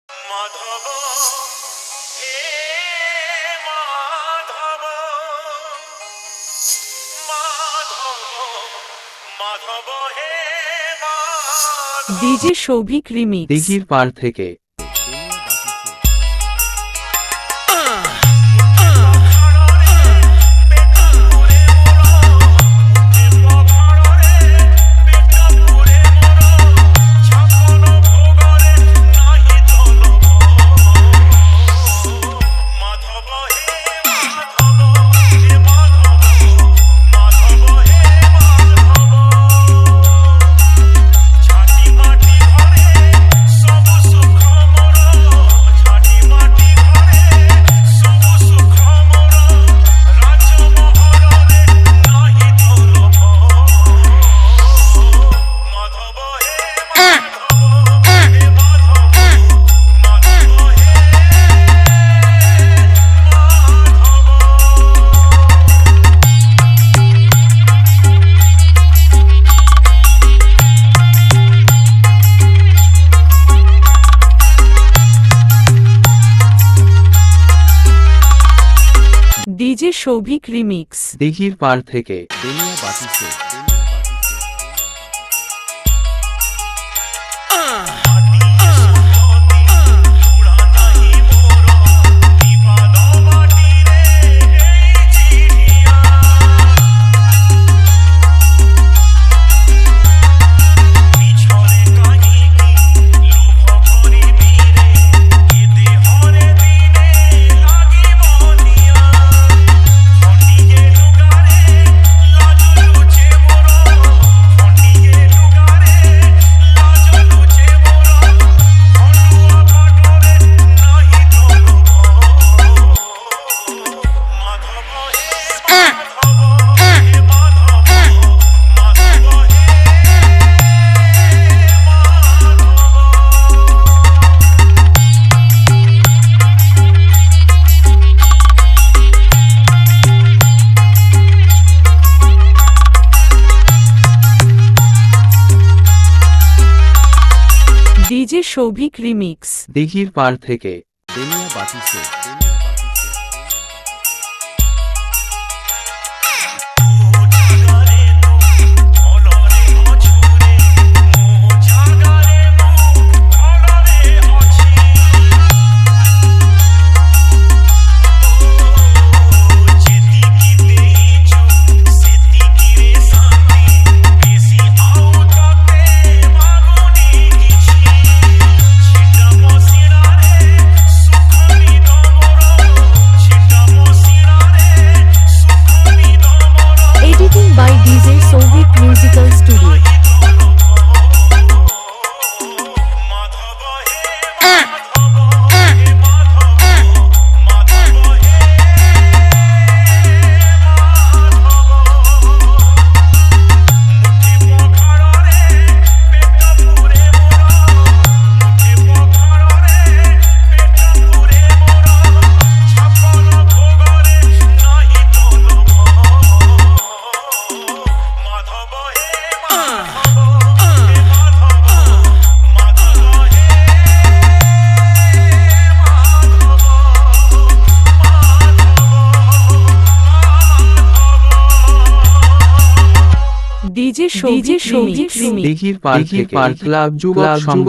মাধব হে মাধব মাধব মাধব হে Madhav. DJ Souvik remix দিঘির পাড় থেকে। ডিজে সৌভিক রিমিক্স দিঘির পাড় থেকে। দুনিয়া বাঁচিছে। ডিজে সৌভিক রিমিক্স দিঘির পাড় থেকে। দুনিয়া বাঁচিছে। Editing by DJ Sovic Musical Studio. DJ Souvik remix দিঘির পাড় থেকে। ক্লাব যুবক সংঘ